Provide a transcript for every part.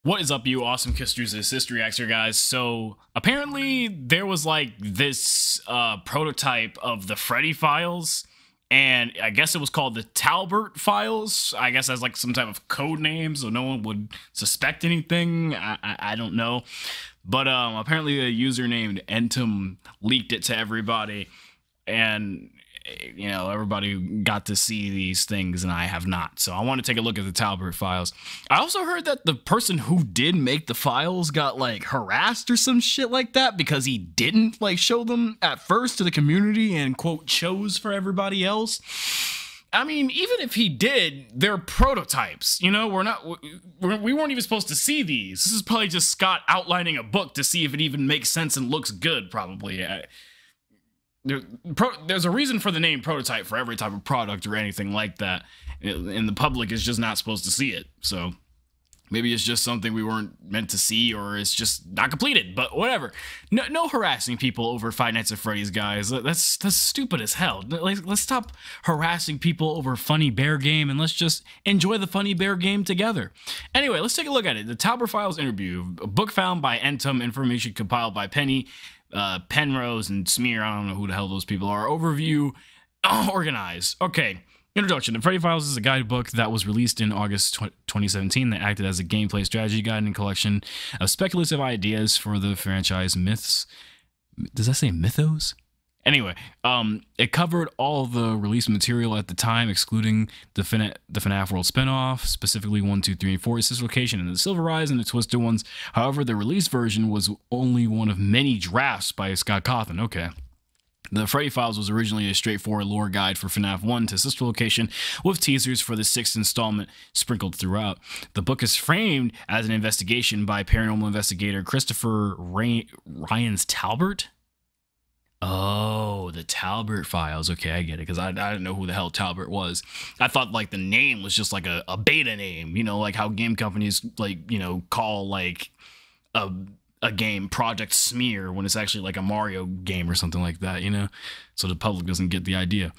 What is up, you awesome kisters and CistReactZ guys? So apparently there was like this prototype of the Freddy Files, and I guess it was called the Talbert Files. I guess as like some type of code name, so no one would suspect anything. I don't know, but apparently a user named Entom leaked it to everybody, and you know, everybody got to see these things and I have not. So I want to take a look at the Talbert Files. I also heard that the person who did make the files got like harassed or some shit like that because he didn't like show them at first to the community and quote chose for everybody else. I mean, even if he did, they're prototypes. You know, we weren't even supposed to see these. This is probably just Scott outlining a book to see if it even makes sense and looks good, probably. There's a reason for the name prototype for every type of product or anything like that, and the public is just not supposed to see it. So maybe it's just something we weren't meant to see, or it's just not completed, but whatever. No harassing people over Five Nights at Freddy's, guys. That's stupid as hell. Let's stop harassing people over Funny Bear Game, and let's just enjoy the Funny Bear Game together. Anyway, let's take a look at it. The Talbert Files interview, a book found by Entom, information compiled by Penrose and Smear. I don't know who the hell those people are. Overview, organize. Okay. Introduction. The Freddy Files is a guidebook that was released in August 2017 that acted as a gameplay strategy guide and collection of speculative ideas for the franchise myths. Does that say mythos? Anyway, it covered all the release material at the time, excluding the FNAF World spinoff, specifically 1, 2, 3, and 4, CistReactZ, and the Silver Eyes and the Twisted Ones. However, the release version was only one of many drafts by Scott Cawthon. Okay. The Freddy Files was originally a straightforward lore guide for FNAF 1 to CistReactZ, with teasers for the 6th installment sprinkled throughout. The book is framed as an investigation by paranormal investigator Christopher Ryans Talbert. Oh, the Talbert Files. Okay, I get it, because I didn't know who the hell Talbert was. I thought like the name was just like a beta name, you know, like how game companies like, you know, call like a game Project Smear when it's actually like a Mario game or something like that, you know, so the public doesn't get the idea.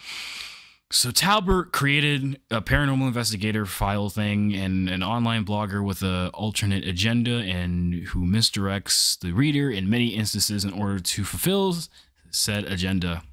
So Talbert created a paranormal investigator file thing and an online blogger with an alternate agenda and who misdirects the reader in many instances in order to fulfill said agenda.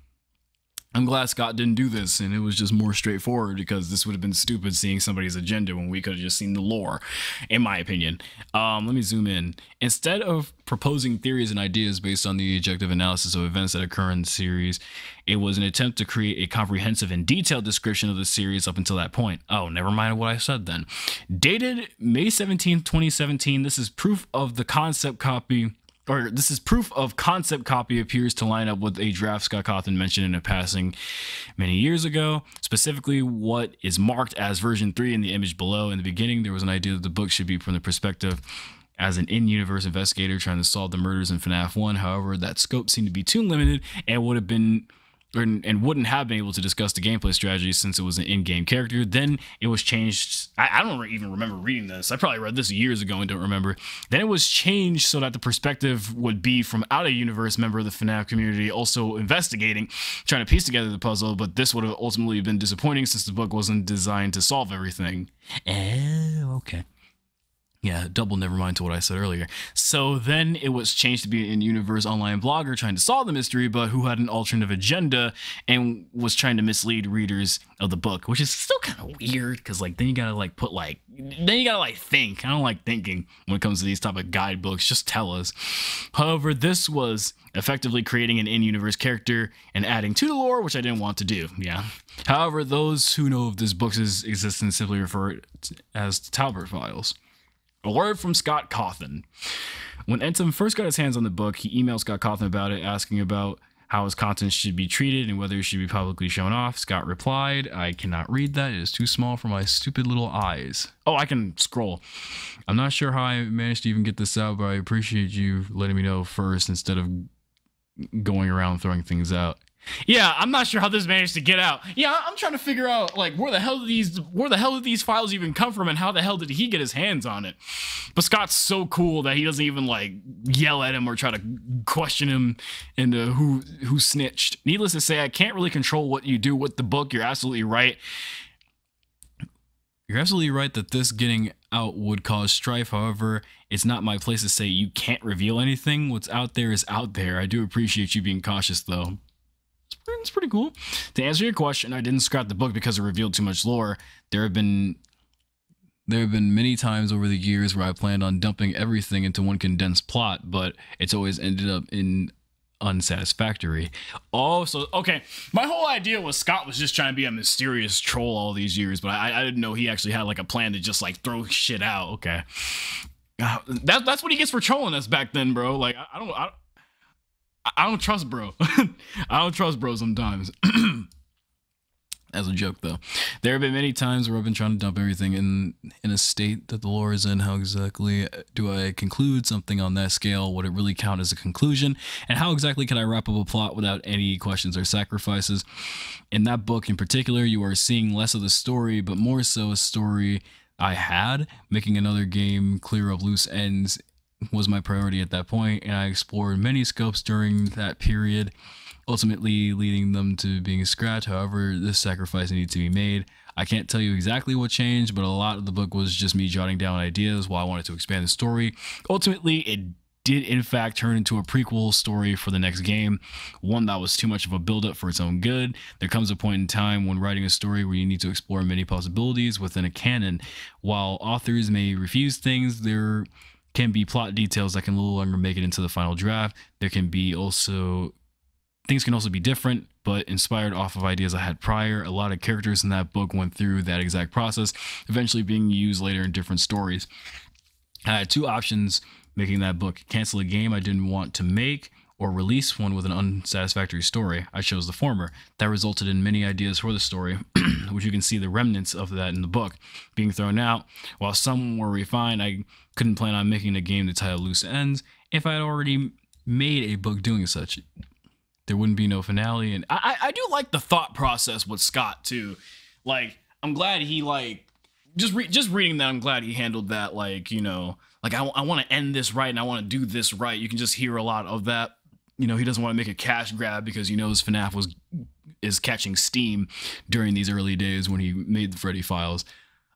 I'm glad Scott didn't do this and it was just more straightforward, because this would have been stupid seeing somebody's agenda when we could have just seen the lore, in my opinion. Let me zoom in. Instead of proposing theories and ideas based on the objective analysis of events that occur in the series, it was an attempt to create a comprehensive and detailed description of the series up until that point. Oh, never mind what I said then. Dated May 17, 2017, this is proof of the concept copy. Or this is proof of concept copy appears to line up with a draft Scott Cawthon mentioned in a passing many years ago, specifically what is marked as version 3 in the image below. In the beginning, there was an idea that the book should be from the perspective as an in-universe investigator trying to solve the murders in FNAF 1. However, that scope seemed to be too limited and wouldn't have been able to discuss the gameplay strategy since it was an in-game character. Then it was changed. I don't even remember reading this. I probably read this years ago and don't remember. Then it was changed so that the perspective would be from out-of-universe member of the FNAF community also investigating, trying to piece together the puzzle, but this would have ultimately been disappointing since the book wasn't designed to solve everything. Okay. Yeah, double never mind to what I said earlier. So then it was changed to be an in-universe online blogger trying to solve the mystery, but who had an alternative agenda and was trying to mislead readers of the book, which is still kind of weird, because like then you gotta like put like, then you gotta like think. I don't like thinking when it comes to these type of guidebooks. Just tell us. However, this was effectively creating an in-universe character and adding to the lore, which I didn't want to do. Yeah. However, those who know of this book's existence simply refer it as the Talbert Files. A word from Scott Cawthon. When Entom first got his hands on the book, he emailed Scott Cawthon about it, asking about how his content should be treated and whether it should be publicly shown off. Scott replied, "I cannot read that. It is too small for my stupid little eyes." Oh, I can scroll. "I'm not sure how I managed to even get this out, but I appreciate you letting me know first instead of going around throwing things out." Yeah, I'm not sure how this managed to get out. Yeah, I'm trying to figure out like where the hell did these files even come from, and how the hell did he get his hands on it? But Scott's so cool that he doesn't even like yell at him or try to question him into who snitched. Needless to say, I can't really control what you do with the book. You're absolutely right. You're absolutely right that this getting out would cause strife. However, it's not my place to say you can't reveal anything. What's out there is out there. I do appreciate you being cautious, though. It's pretty cool. To answer your question, I didn't scrap the book because it revealed too much lore. There have been many times over the years where I planned on dumping everything into one condensed plot, but it's always ended up in unsatisfactory. Oh, so okay. My whole idea was Scott was just trying to be a mysterious troll all these years, but I didn't know he actually had like a plan to just like throw shit out. Okay, that's what he gets for trolling us back then, bro. Like I don't trust bro. I don't trust bro sometimes. As a joke, though, there have been many times where I've been trying to dump everything in a state that the lore is in. How exactly do I conclude something on that scale? Would it really count as a conclusion? And how exactly can I wrap up a plot without any questions or sacrifices? In that book in particular, you are seeing less of the story, but more so a story I had. Making another game clear of loose ends was my priority at that point, and I explored many scopes during that period, ultimately leading them to being scrapped. However, this sacrifice needed to be made. I can't tell you exactly what changed, but a lot of the book was just me jotting down ideas while I wanted to expand the story. Ultimately, it did in fact turn into a prequel story for the next game, one that was too much of a build-up for its own good. There comes a point in time when writing a story where you need to explore many possibilities within a canon. While authors may refuse things, there can be plot details that can no longer make it into the final draft. There can be also things can also be different, but inspired off of ideas I had prior. A lot of characters in that book went through that exact process, eventually being used later in different stories. I had two options making that book: cancel a game I didn't want to make, or release one with an unsatisfactory story. I chose the former. That resulted in many ideas for the story, which you can see the remnants of that in the book being thrown out. While some were refined, I couldn't plan on making a game to tie up loose ends if I had already made a book doing such. There wouldn't be no finale. And I do like the thought process with Scott too. Like, I'm glad he like just reading that, I'm glad he handled that, like, you know, like I want to end this right and I want to do this right. You can just hear a lot of that. You know, he doesn't want to make a cash grab because he knows FNAF is catching steam during these early days when he made the Freddy Files.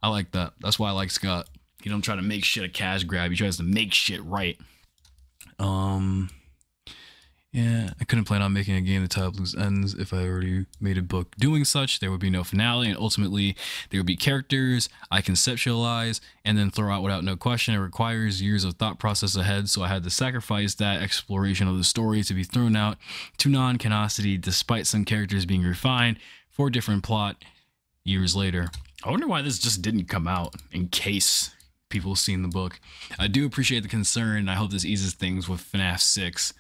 I like that. That's why I like Scott. He don't try to make shit a cash grab. He tries to make shit right. Yeah, I couldn't plan on making a game that tie up loose ends if I already made a book doing such. There would be no finale, and ultimately there would be characters I conceptualize and then throw out without no question. It requires years of thought process ahead, so I had to sacrifice that exploration of the story to be thrown out to non-canosity despite some characters being refined for a different plot years later. I wonder why this just didn't come out in case people seen the book. I do appreciate the concern, and I hope this eases things with FNAF 6.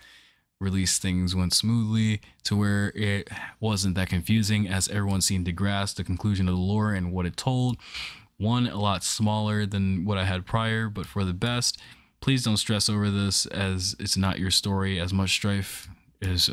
Release things went smoothly to where it wasn't that confusing, as everyone seemed to grasp the conclusion of the lore and what it told. One, a lot smaller than what I had prior, but for the best. Please don't stress over this, as it's not your story. As much strife is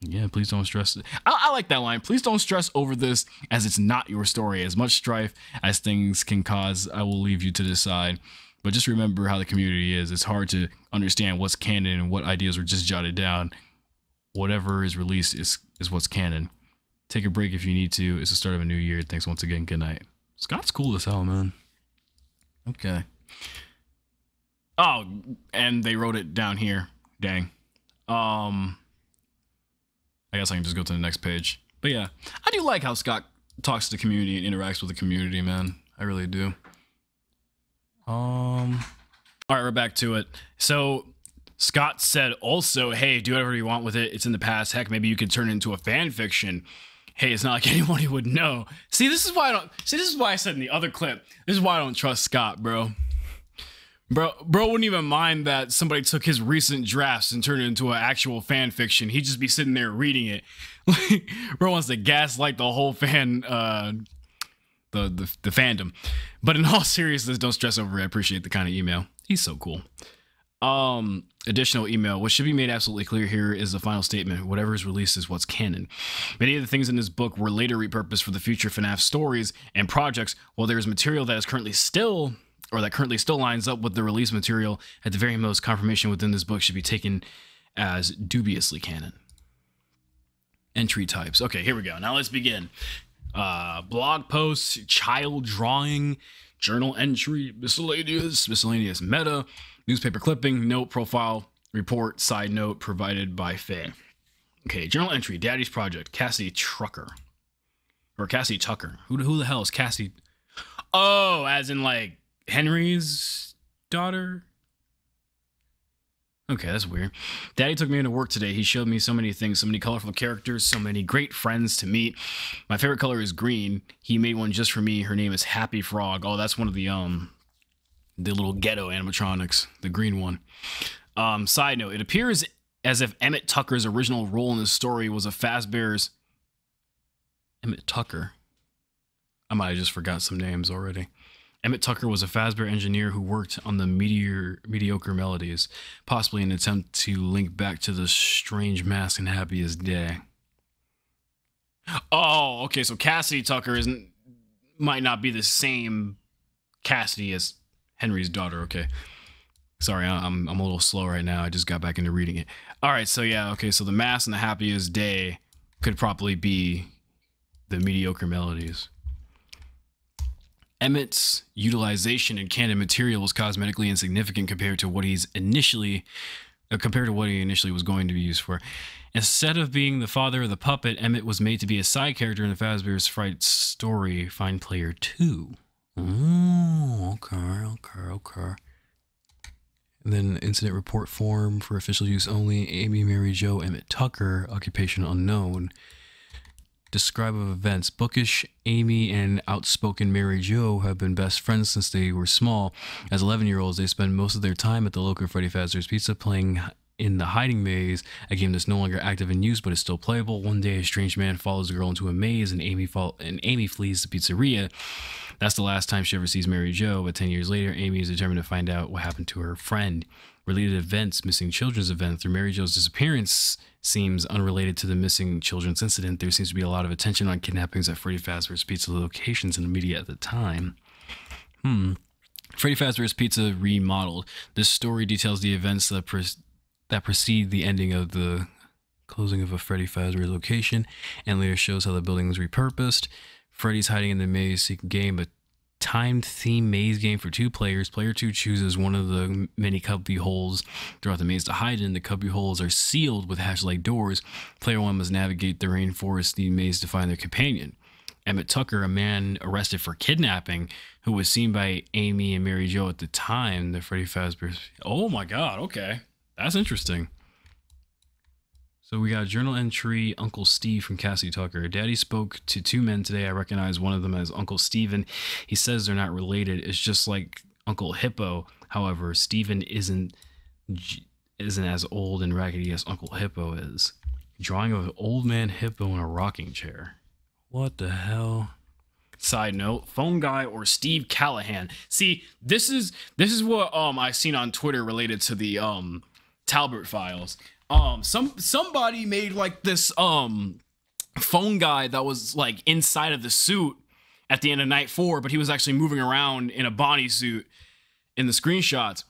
yeah, please don't stress. I like that line. Please don't stress over this, as it's not your story. As much strife as things can cause, I will leave you to decide. But just remember how the community is. It's hard to understand what's canon and what ideas were just jotted down. Whatever is released is what's canon. Take a break if you need to. It's the start of a new year. Thanks once again. Good night. Scott's cool as hell, man. Okay. Oh, and they wrote it down here. Dang. I guess I can just go to the next page. But yeah, I do like how Scott talks to the community and interacts with the community, man. I really do. All right, we're back to it. So Scott said also, hey, do whatever you want with it. It's in the past. Heck, maybe you could turn it into a fan fiction. Hey, it's not like anybody would know. See, this is why I said in the other clip, this is why I don't trust Scott, bro. Bro wouldn't even mind that somebody took his recent drafts and turned it into an actual fan fiction. He'd just be sitting there reading it. Bro wants to gaslight the whole fan, the fandom. But in all seriousness, don't stress over it. I appreciate the kind of email. He's so cool. Additional email. What should be made absolutely clear here is the final statement. Whatever is released is what's canon. Many of the things in this book were later repurposed for the future FNAF stories and projects, while there is material that is currently still lines up with the release material. At the very most, confirmation within this book should be taken as dubiously canon. Entry types. Okay, here we go. Now let's begin. Blog posts, child drawing, journal entry, miscellaneous meta, newspaper clipping, note, profile, report, side note provided by Faye. Okay, journal entry, Daddy's Project, Cassie Trucker. Or Cassie Tucker. Who the hell is Cassie? Oh, as in like Henry's daughter? Okay, that's weird. Daddy took me into work today. He showed me so many things, so many colorful characters, so many great friends to meet. My favorite color is green. He made one just for me. Her name is Happy Frog. Oh, that's one of the little ghetto animatronics, the green one. Side note, it appears as if Emmett Tucker's original role in the story was a Fazbear's... Emmett Tucker? I might have just forgot some names already. Emmett Tucker was a Fazbear engineer who worked on the mediocre melodies, possibly in an attempt to link back to the strange mask in Happiest Day. Oh, okay, so Cassidy Tucker might not be the same Cassidy as Henry's daughter. Okay, sorry, I'm a little slow right now. I just got back into reading it. All right, so yeah, okay, so the mask in the Happiest Day could probably be the mediocre melodies. Emmett's utilization in canon material was cosmetically insignificant compared to what he initially was going to be used for. Instead of being the father of the puppet, Emmett was made to be a side character in the Fazbear's Fright story, Find Player 2. Oh, okay. And then incident report form for official use only. Amy, Mary Jo, Emmett Tucker, occupation unknown. Describe of events. Bookish Amy and outspoken Mary Jo have been best friends since they were small. As 11-year-olds, they spend most of their time at the local Freddy Fazbear's Pizza playing in the hiding maze, a game that's no longer active in use but is still playable. One day, a strange man follows the girl into a maze and Amy flees the pizzeria. That's the last time she ever sees Mary Jo, but 10 years later, Amy is determined to find out what happened to her friend. Related events, missing children's event through Mary Jo's disappearance seems unrelated to the missing children's incident. There seems to be a lot of attention on kidnappings at Freddy Fazbear's Pizza locations in the media at the time. Freddy Fazbear's Pizza remodeled. This story details the events that precede the ending of the closing of a Freddy Fazbear location, and later shows how the building was repurposed. Freddy's hiding in the maze seek game, a timed theme maze game for 2 players. Player 2 chooses one of the many cubby holes throughout the maze to hide in. The cubby holes are sealed with hatch-like doors. Player 1 must navigate the rainforest-themed maze to find their companion. Emmett Tucker, a man arrested for kidnapping, who was seen by Amy and Mary Jo at the time, the Freddy Fazbear. Oh my god, okay. That's interesting. So we got a journal entry, Uncle Steve from Cassie Tucker. Daddy spoke to 2 men today. I recognize one of them as Uncle Steven. He says they're not related. It's just like Uncle Hippo. However, Steven isn't as old and raggedy as Uncle Hippo is. Drawing of an old man hippo in a rocking chair. What the hell? Side note, phone guy or Steve Callahan. See, this is what I seen on Twitter related to the Talbert Files. Somebody made like this phone guy that was like inside of the suit at the end of night 4, but he was actually moving around in a bodysuit in the screenshots.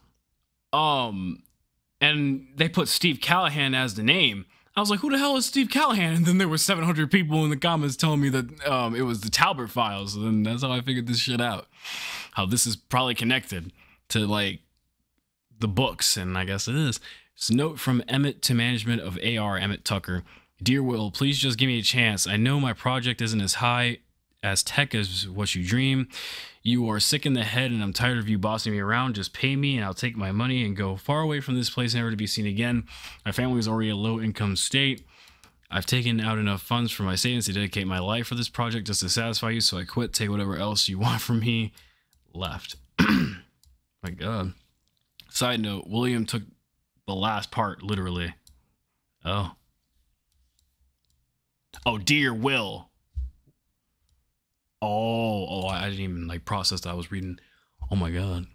And they put Steve Callahan as the name. I was like, who the hell is Steve Callahan? And then there were 700 people in the comments telling me that it was the Talbert Files. And that's how I figured this shit out. How this is probably connected to like the books, and I guess it is. So note from Emmett to management of AR, Emmett Tucker. Dear Will, please just give me a chance. I know my project isn't as high as tech as what you dream. You are sick in the head and I'm tired of you bossing me around. Just pay me and I'll take my money and go far away from this place, never to be seen again. My family is already a low income state. I've taken out enough funds from my savings to dedicate my life for this project just to satisfy you, so I quit, take whatever else you want from me, left. My God. Side note, William took the last part, literally. Oh, dear Will. Oh, I didn't even like process that. I was reading. Oh my God.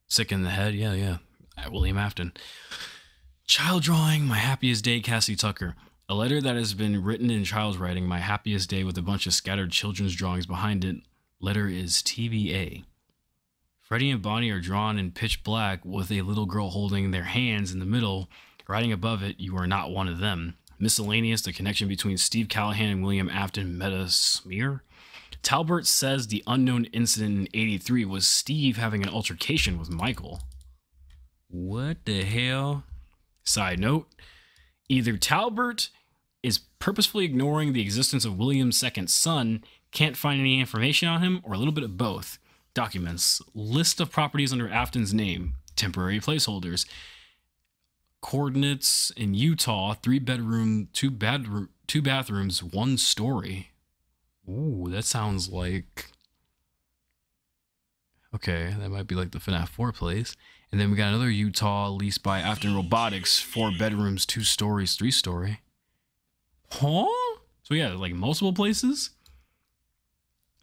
Sick in the head. Yeah. William Afton. Child drawing, My Happiest Day, Cassie Tucker. A letter that has been written in child's writing, My Happiest Day, with a bunch of scattered children's drawings behind it. Letter is TVA. Freddie and Bonnie are drawn in pitch black with a little girl holding their hands in the middle. Writing above it, you are not one of them. Miscellaneous, the connection between Steve Callahan and William Afton meta smear. Talbert says the unknown incident in 83 was Steve having an altercation with Michael. What the hell? Side note, either Talbert is purposefully ignoring the existence of William's second son, can't find any information on him, or a little bit of both. Documents. List of properties under Afton's name. Temporary placeholders. Coordinates in Utah, 3-bedroom, 2 bathrooms, 1 story. Ooh, that sounds like... Okay, that might be like the FNAF 4 place. And then we got another Utah leased by Afton Robotics, 4 bedrooms, 2 stories, 3 story. Huh? So yeah, like multiple places?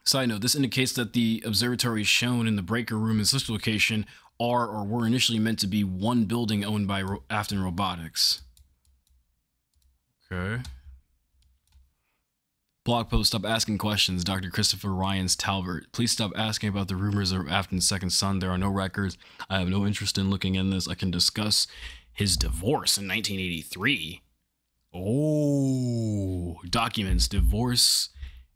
Side note, this indicates that the observatories shown in the breaker room and sister location are or were initially meant to be one building owned by Afton Robotics. Okay. Blog post, stop asking questions. Dr. Christopher Ryan's Talbert. Please stop asking about the rumors of Afton's second son. There are no records. I have no interest in looking in this. I can discuss his divorce in 1983. Oh, documents, divorce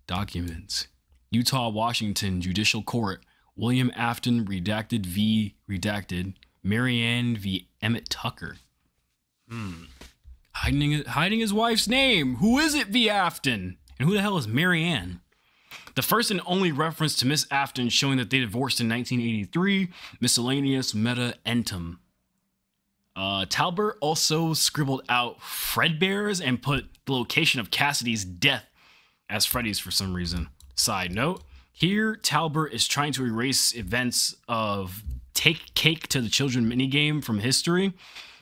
documents. Utah, Washington, Judicial Court. William Afton, redacted v. redacted. Marianne v. Emmett Tucker. Hiding his wife's name. Who is it v. Afton? And who the hell is Marianne? The first and only reference to Miss Afton showing that they divorced in 1983. Miscellaneous meta entum. Talbert also scribbled out Fredbear's and put the location of Cassidy's death as Freddy's for some reason. Side note, here Talbert is trying to erase events of Take Cake to the Children minigame from history.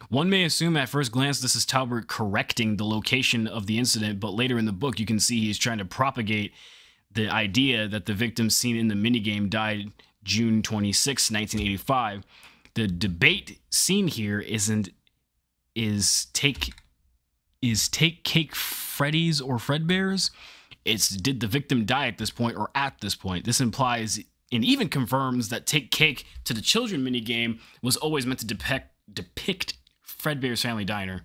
One may assume at first glance this is Talbert correcting the location of the incident, but later in the book you can see he's trying to propagate the idea that the victim seen in the minigame died June 26, 1985. The debate seen here is Take Cake Freddy's or Fredbear's? It's did the victim die at this point or at this point? This implies and even confirms that Take Cake to the Children minigame was always meant to depict Fredbear's Family Diner.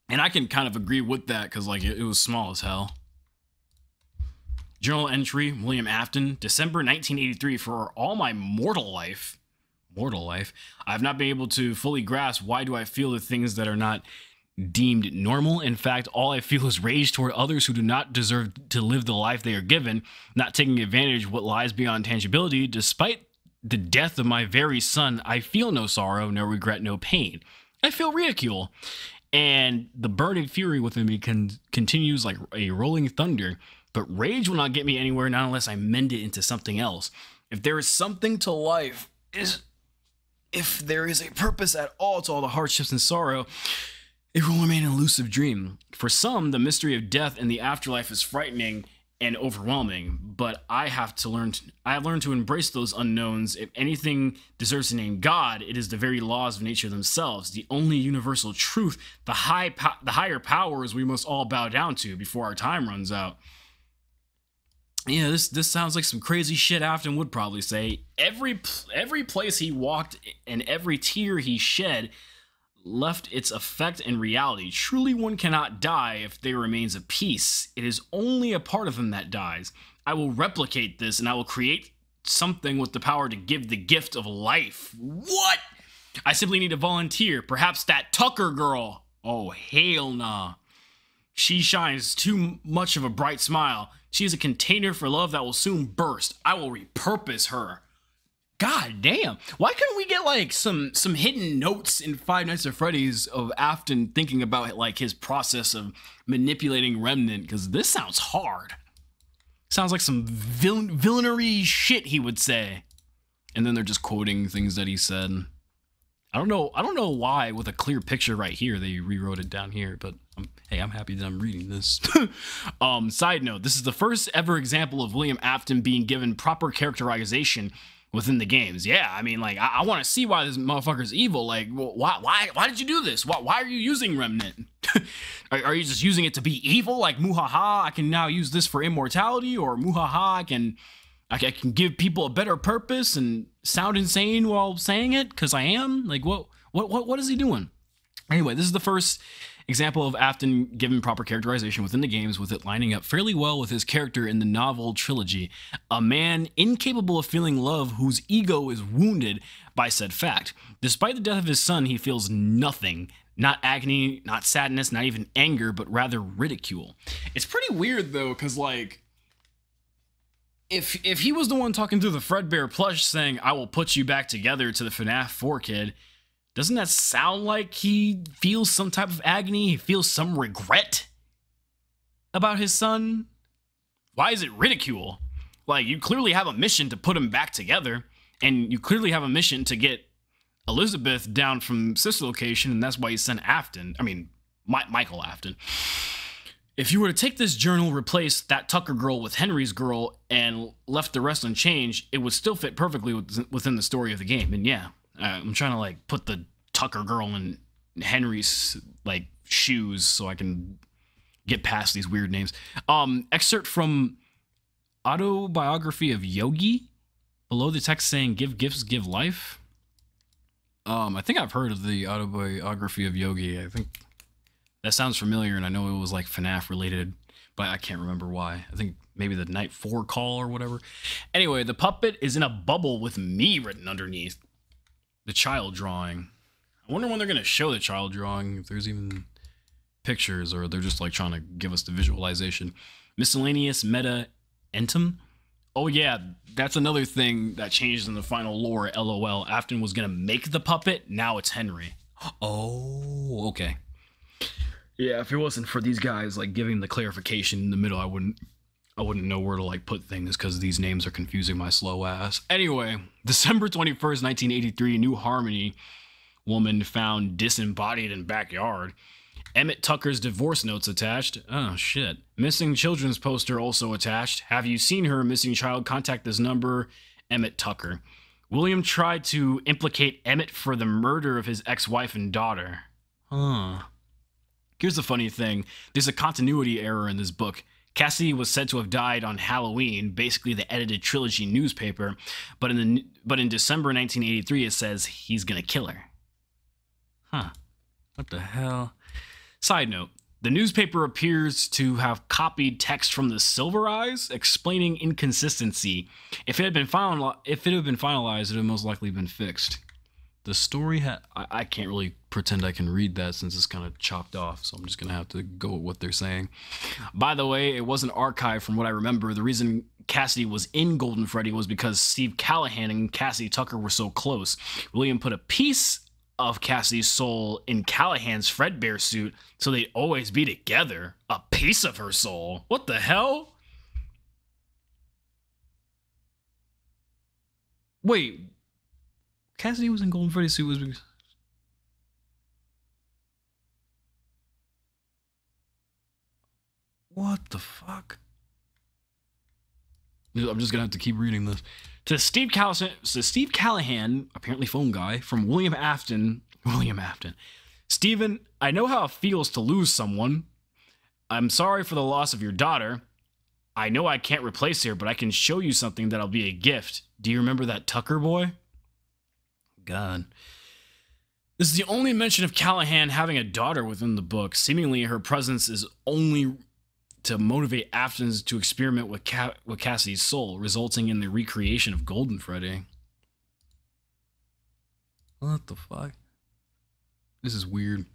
And I can kind of agree with that because like it was small as hell. Journal entry, William Afton, December 1983. For all my mortal life, I have not been able to fully grasp why do I feel the things that are not deemed normal. In fact, all I feel is rage toward others who do not deserve to live the life they are given, not taking advantage of what lies beyond tangibility. Despite the death of my very son, I feel no sorrow, no regret, no pain. I feel ridicule. And the burning fury within me continues like a rolling thunder. But rage will not get me anywhere, not unless I mend it into something else. If there is something to life, if there is a purpose at all to all the hardships and sorrow, it will remain an elusive dream. For some, the mystery of death and the afterlife is frightening and overwhelming, but I have learned to embrace those unknowns. If anything deserves the name God, it is the very laws of nature themselves, the only universal truth, the higher powers we must all bow down to before our time runs out. Yeah, this sounds like some crazy shit Afton would probably say. Every place he walked and every tear he shed left its effect and reality. Truly one cannot die if there remains a piece. It is only a part of him that dies. I will replicate this and I will create something with the power to give the gift of life. What? I simply need a volunteer. Perhaps that Tucker girl. Oh, hell nah. She shines too much of a bright smile. She is a container for love that will soon burst. I will repurpose her. God damn. Why couldn't we get like some hidden notes in Five Nights at Freddy's of Afton thinking about like his process of manipulating Remnant? Because this sounds hard. Sounds like some villainy shit he would say. And then they're just quoting things that he said. I don't know why with a clear picture right here they rewrote it down here, but hey, I'm happy that I'm reading this. Side note, this is the first ever example of William Afton being given proper characterization within the games. Yeah, I mean, like, I want to see why this motherfucker's evil. Like, why did you do this? Why are you using Remnant? are you just using it to be evil? Like, muhaha, I can now use this for immortality, or muhaha, I can give people a better purpose and sound insane while saying it because I am. Like, what is he doing? Anyway, this is the first Example of Afton given proper characterization within the games, with it lining up fairly well with his character in the novel trilogy. A man incapable of feeling love whose ego is wounded by said fact. Despite the death of his son, he feels nothing. Not agony, not sadness, not even anger, but rather ridicule. It's pretty weird though, because like, if he was the one talking through the Fredbear plush saying, "I will put you back together" to the FNAF 4 kid, doesn't that sound like he feels some type of agony? He feels some regret about his son? Why is it ridicule? Like, you clearly have a mission to put him back together, and you clearly have a mission to get Elizabeth down from sister location, and that's why you sent Afton. I mean, Michael Afton. If you were to take this journal, replace that Tucker girl with Henry's girl, and left the rest unchanged, it would still fit perfectly within the story of the game. And yeah, I'm trying to like put the Tucker girl in Henry's like shoes so I can get past these weird names. Excerpt from Autobiography of Yogi. Below the text saying, "Give gifts, give life." I think I've heard of the Autobiography of Yogi. I think that sounds familiar, and I know it was like FNAF related, but I can't remember why. I think maybe the Night 4 call or whatever. Anyway, the puppet is in a bubble with me written underneath. The child drawing. I wonder when they're going to show the child drawing, if there's even pictures, or they're just like trying to give us the visualization. Miscellaneous meta entum. Oh yeah, that's another thing that changed in the final lore, LOL. Afton was going to make the puppet, now it's Henry. Oh, okay. Yeah, if it wasn't for these guys like giving the clarification in the middle, I wouldn't know where to like put things, because these names are confusing my slow ass. Anyway, December 21st, 1983, New Harmony woman found disembodied in backyard. Emmett Tucker's divorce notes attached. Oh shit. Missing children's poster also attached. Have you seen her? Missing child? Contact this number. Emmett Tucker. William tried to implicate Emmett for the murder of his ex-wife and daughter. Huh. Here's the funny thing. There's a continuity error in this book. Cassidy was said to have died on Halloween, basically the edited trilogy newspaper, but in December 1983 it says he's gonna kill her. Huh. What the hell? Side note, the newspaper appears to have copied text from the Silver Eyes explaining inconsistency. If it had been finalized, it would have most likely been fixed. The story I can't really pretend I can read that since it's kind of chopped off, so I'm just going to have to go with what they're saying. By the way, it wasn't archived from what I remember. The reason Cassidy was in Golden Freddy was because Steve Callahan and Cassidy Tucker were so close. William put a piece of Cassidy's soul in Callahan's Fredbear suit, so they'd always be together. A piece of her soul? What the hell? Wait, Cassidy was in Golden Freddy's suit was because... What the fuck? I'm just gonna have to keep reading this. To Steve Callahan, apparently phone guy, from William Afton. Stephen, I know how it feels to lose someone. I'm sorry for the loss of your daughter. I know I can't replace her, but I can show you something that'll be a gift. Do you remember that Tucker boy? God. This is the only mention of Callahan having a daughter within the book. Seemingly, her presence is only to motivate Aftons to experiment with Cassidy's soul, resulting in the recreation of Golden Freddy. What the fuck? This is weird.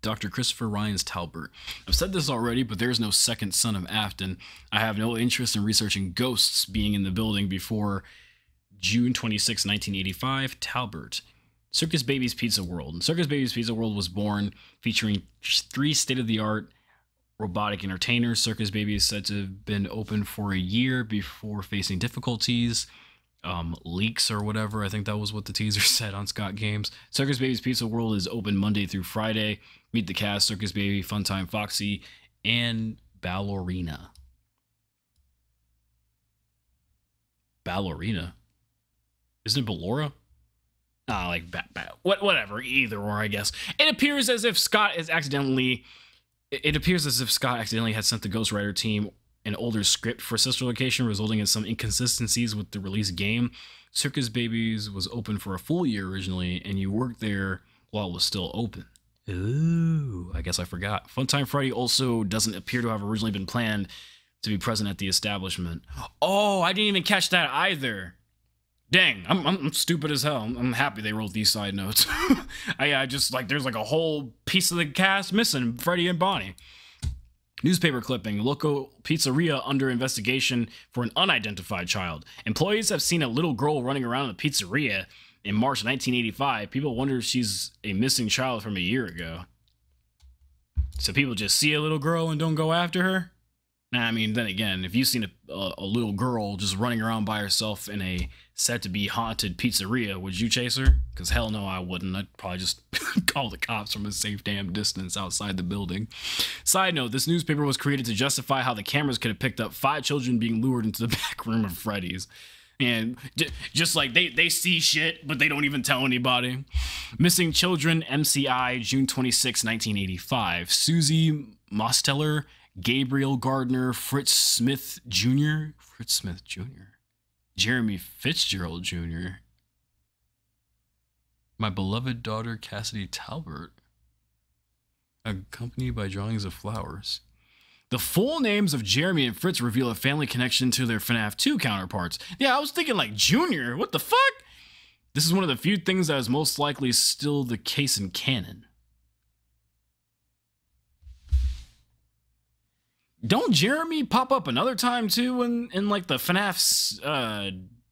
Dr. Christopher Ryan's Talbert. I've said this already, but there's no second son of Afton. I have no interest in researching ghosts being in the building before June 26, 1985. Talbert. Circus Baby's Pizza World. Circus Baby's Pizza World was born featuring 3 state-of-the-art robotic entertainers. Circus Baby is said to have been open for a year before facing difficulties, leaks or whatever. I think that was what the teaser said on Scott Games. Circus Baby's Pizza World is open Monday through Friday. Meet the cast: Circus Baby, Funtime Foxy, and Ballerina. Ballerina? Isn't it Ballora? Like whatever, either or, I guess. It appears as if Scott accidentally had sent the Ghostwriter team an older script for Sister Location, resulting in some inconsistencies with the release game. Circus Babies was open for a full year originally, and you worked there while it was still open. Ooh, I guess I forgot. Funtime Freddy also doesn't appear to have originally been planned to be present at the establishment. Oh, I didn't even catch that either. Dang, I'm stupid as hell. I'm happy they wrote these side notes. I just, like, there's like a whole piece of the cast missing, Freddy and Bonnie. Newspaper clipping, local pizzeria under investigation for an unidentified child. Employees have seen a little girl running around the pizzeria in March 1985. People wonder if she's a missing child from a year ago. So people just see a little girl and don't go after her? Nah, I mean, then again, if you've seen a little girl just running around by herself in a said-to-be haunted pizzeria, would you chase her? Because hell no, I wouldn't. I'd probably just call the cops from a safe damn distance outside the building. Side note, this newspaper was created to justify how the cameras could have picked up 5 children being lured into the back room of Freddy's. And just like they see shit, but they don't even tell anybody. Missing children, MCI, June 26, 1985. Susie Mosteller, Gabriel Gardner, Fritz Smith Jr., Jeremy Fitzgerald Jr., my beloved daughter Cassidy Talbert, accompanied by drawings of flowers. The full names of Jeremy and Fritz reveal a family connection to their FNAF 2 counterparts. Yeah, I was thinking like Junior, what the fuck? This is one of the few things that is most likely still the case in canon. Don't Jeremy pop up another time too in like the FNAF's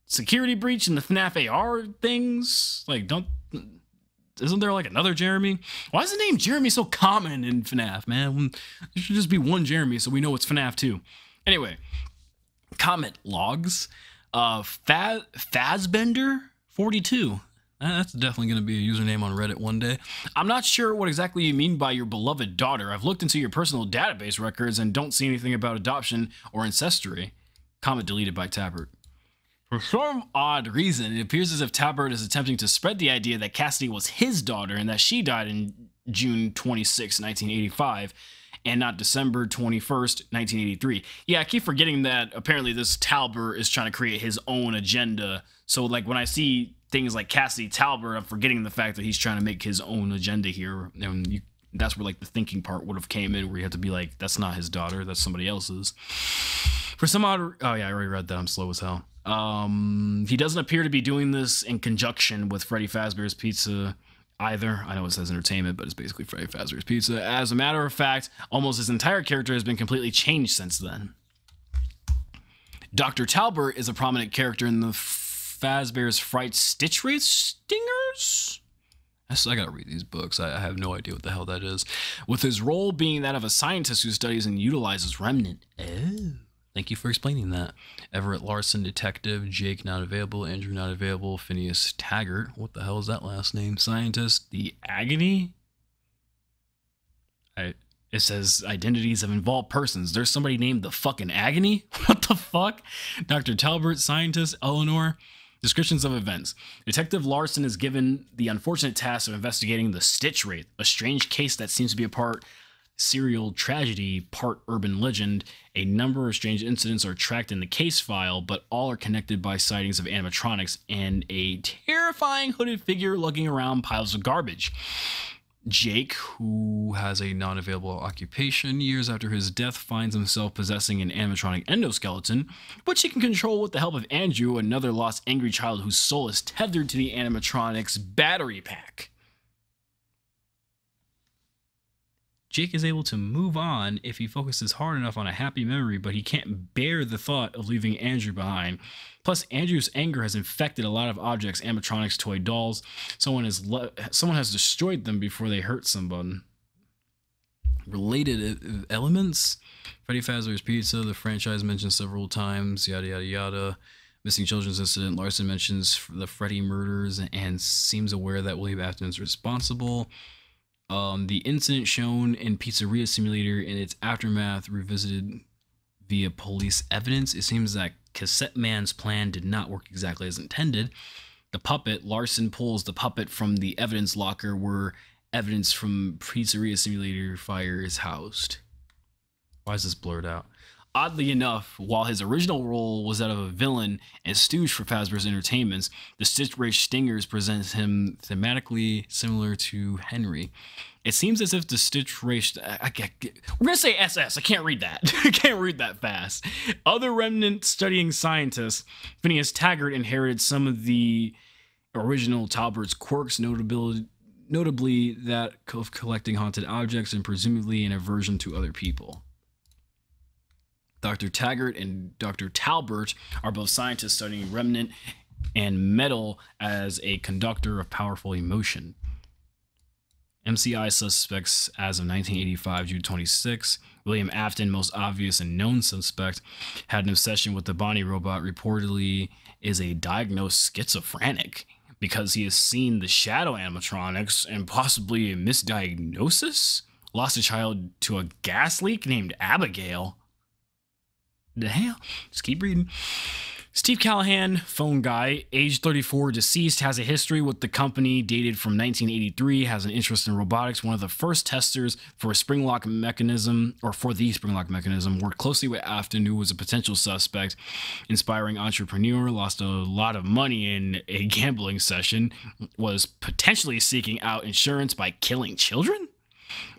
security breach and the FNAF AR things? Like, isn't there like another Jeremy? Why is the name Jeremy so common in FNAF, man? There should just be one Jeremy so we know it's FNAF 2. Anyway, comment logs. Fazbender42. That's definitely going to be a username on Reddit one day. I'm not sure what exactly you mean by your beloved daughter. I've looked into your personal database records and don't see anything about adoption or ancestry. Comment deleted by Talbert. For some odd reason, it appears as if Talbert is attempting to spread the idea that Cassidy was his daughter and that she died in June 26, 1985, and not December 21st, 1983. Yeah, I keep forgetting that apparently this Talbert is trying to create his own agenda. So, like, when I see things like Cassidy Talbert, I'm forgetting the fact that he's trying to make his own agenda here. And that's where, like, the thinking part would have came in, where you have to be like, that's not his daughter, that's somebody else's. For some odd... Oh, yeah, I already read that. I'm slow as hell. He doesn't appear to be doing this in conjunction with Freddy Fazbear's Pizza either. I know it says entertainment, but it's basically Freddy Fazbear's Pizza. As a matter of fact, almost his entire character has been completely changed since then. Dr. Talbert is a prominent character in the Fazbear's Fright Stitch Wraith Stingers? I gotta read these books. I have no idea what the hell that is. With his role being that of a scientist who studies and utilizes remnant. Oh. Thank you for explaining that. Everett Larson, detective. Jake, not available. Andrew, not available. Phineas Taggart. What the hell is that last name? Scientist. The Agony? It says identities of involved persons. There's somebody named the fucking Agony? What the fuck? Dr. Talbert, scientist. Eleanor. Descriptions of events. Detective Larson is given the unfortunate task of investigating the Stitch Wraith, a strange case that seems to be a part serial tragedy, part urban legend. A number of strange incidents are tracked in the case file, but all are connected by sightings of animatronics and a terrifying hooded figure lugging around piles of garbage. Jake, who has a non-available occupation, years after his death finds himself possessing an animatronic endoskeleton, which he can control with the help of Andrew, another lost angry child whose soul is tethered to the animatronic's battery pack. Jake is able to move on if he focuses hard enough on a happy memory, but he can't bear the thought of leaving Andrew behind. Plus, Andrew's anger has infected a lot of objects, animatronics, toy dolls. Someone has destroyed them before they hurt someone. Related elements: Freddy Fazbear's Pizza, the franchise mentioned several times, yada yada yada. Missing children's incident, Larson mentions the Freddy murders and seems aware that William Afton is responsible. The incident shown in Pizzeria Simulator and its aftermath revisited via police evidence. It seems that Cassette Man's plan did not work exactly as intended. The puppet, Larson pulls the puppet from the evidence locker where evidence from Pizzeria Simulator fire is housed. Why is this blurred out? Oddly enough, while his original role was that of a villain and stooge for Fazbear's Entertainments, the CistReactZ Stingers presents him thematically similar to Henry. It seems as if the CistReactZ... We're going to say SS. I can't read that. I can't read that fast. Other remnant studying scientists, Phineas Taggart inherited some of the original Talbert's quirks, notably that of collecting haunted objects and presumably an aversion to other people. Dr. Taggart and Dr. Talbert are both scientists studying remnant and metal as a conductor of powerful emotion. MCI suspects as of 1985, June 26. William Afton, most obvious and known suspect, had an obsession with the Bonnie robot, reportedly is a diagnosed schizophrenic because he has seen the shadow animatronics and possibly a misdiagnosis. Lost a child to a gas leak named Abigail. The hell? Just keep reading. Steve Callahan, phone guy, age 34, deceased, has a history with the company dated from 1983, has an interest in robotics. One of the first testers for a spring lock mechanism, or for the spring lock mechanism, worked closely with Afton, who was a potential suspect. Inspiring entrepreneur, lost a lot of money in a gambling session, was potentially seeking out insurance by killing children.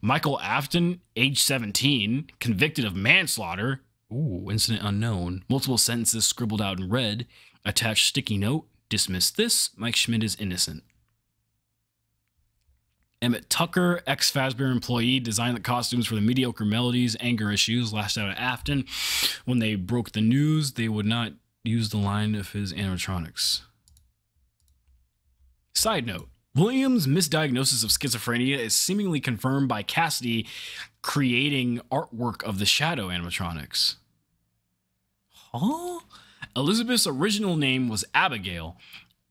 Michael Afton, age 17, convicted of manslaughter. Ooh, incident unknown. Multiple sentences scribbled out in red. Attached sticky note. Dismiss this. Mike Schmidt is innocent. Emmett Tucker, ex-Fazbear employee, designed the costumes for the mediocre melodies, anger issues, lashed out at Afton. When they broke the news, they would not use the line of his animatronics. Side note. Williams' misdiagnosis of schizophrenia is seemingly confirmed by Cassidy creating artwork of the shadow animatronics. Huh? Elizabeth's original name was Abigail.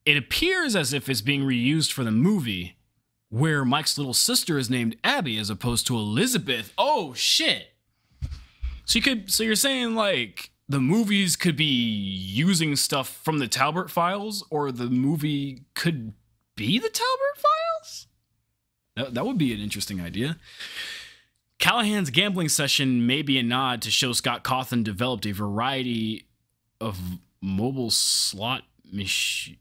It appears as if it's being reused for the movie, where Mike's little sister is named Abby as opposed to Elizabeth. Oh, shit. So you're saying, like, the movies could be using stuff from the Talbert Files, or the movie could be the Talbert Files? That would be an interesting idea. Callahan's gambling session may be a nod to show Scott Cawthon developed a variety of mobile slot machine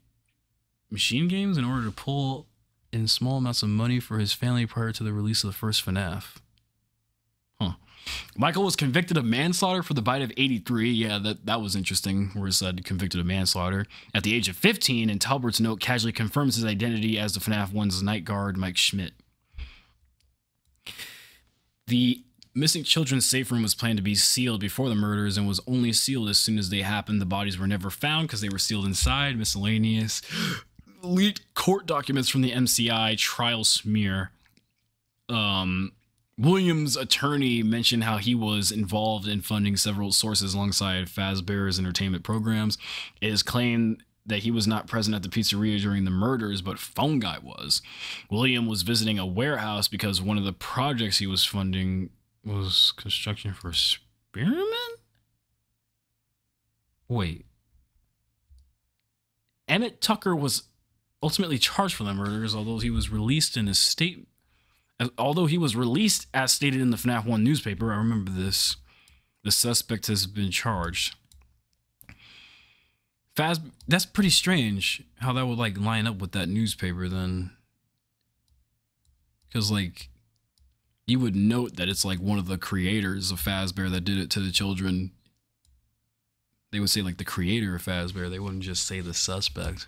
games in order to pull in small amounts of money for his family prior to the release of the first FNAF. Huh. Michael was convicted of manslaughter for the bite of 83. Yeah, that was interesting, where it said convicted of manslaughter. At the age of 15, and Talbert's note casually confirms his identity as the FNAF 1's night guard, Mike Schmidt. The missing children's safe room was planned to be sealed before the murders and was only sealed as soon as they happened. The bodies were never found because they were sealed inside. Miscellaneous. Leaked court documents from the MCI trial smear. Williams' attorney mentioned how he was involved in funding several sources alongside Fazbear's entertainment programs. It is claimed that he was not present at the pizzeria during the murders, but Phone Guy was. William was visiting a warehouse because one of the projects he was funding was construction for Spearman? Wait. Emmett Tucker was ultimately charged for the murders, although he was released in his state. Although he was released as stated in the FNAF 1 newspaper, I remember this. The suspect has been charged. That's pretty strange how that would like line up with that newspaper then. Because like you would note that it's like one of the creators of Fazbear that did it to the children. They would say like the creator of Fazbear. They wouldn't just say the suspect.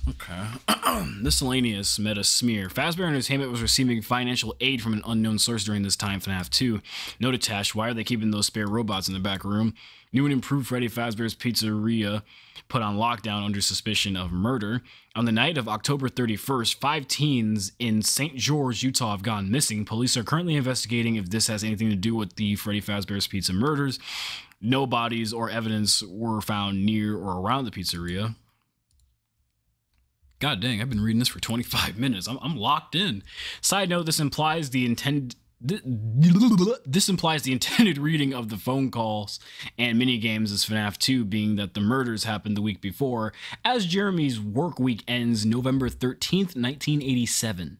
Okay. Miscellaneous meta smear. Fazbear Entertainment was receiving financial aid from an unknown source during this time, FNAF 2. Note attached, why are they keeping those spare robots in the back room? New and improved Freddy Fazbear's Pizzeria put on lockdown under suspicion of murder. On the night of October 31st, 5 teens in St. George, Utah have gone missing. Police are currently investigating if this has anything to do with the Freddy Fazbear's Pizza murders. No bodies or evidence were found near or around the pizzeria. God dang, I've been reading this for 25 minutes. I'm locked in. Side note, this implies the intended reading of the phone calls and mini games as FNAF 2, being that the murders happened the week before, as Jeremy's work week ends November 13th, 1987.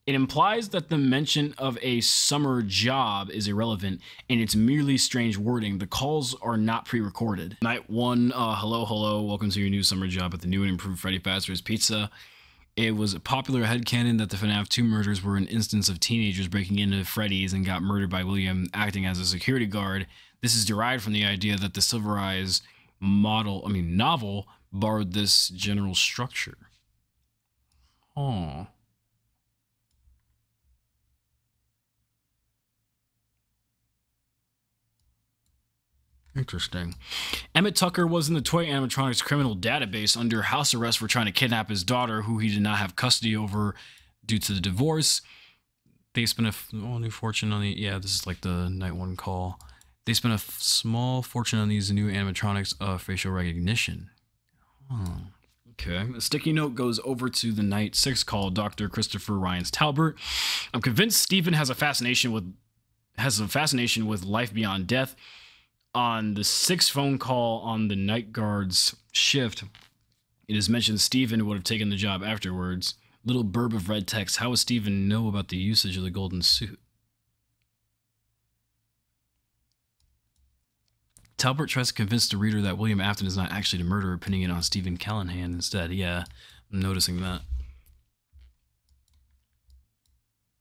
It implies that the mention of a summer job is irrelevant, and it's merely strange wording. The calls are not pre-recorded. Night 1, hello, welcome to your new summer job at the new and improved Freddy Fazbear's Pizza. It was a popular headcanon that the FNAF 2 murders were an instance of teenagers breaking into Freddy's and got murdered by William acting as a security guard. This is derived from the idea that the Silver Eyes novel borrowed this general structure. Oh. Interesting. Emmett Tucker was in the Toy Animatronics criminal database under house arrest for trying to kidnap his daughter, who he did not have custody over due to the divorce. They spent a new fortune on the... Yeah, this is like the Night 1 call. They spent a small fortune on these new animatronics facial recognition. Oh, okay. A sticky note goes over to the Night 6 call, Dr. Christopher Ryan's Talbert. I'm convinced Stephen has a fascination with life beyond death. On the 6th phone call on the night guard's shift, it is mentioned Stephen would have taken the job afterwards. Little burb of red text. How would Stephen know about the usage of the golden suit? Talbert tries to convince the reader that William Afton is not actually the murderer, pinning it on Stephen Callahan instead. Yeah, I'm noticing that.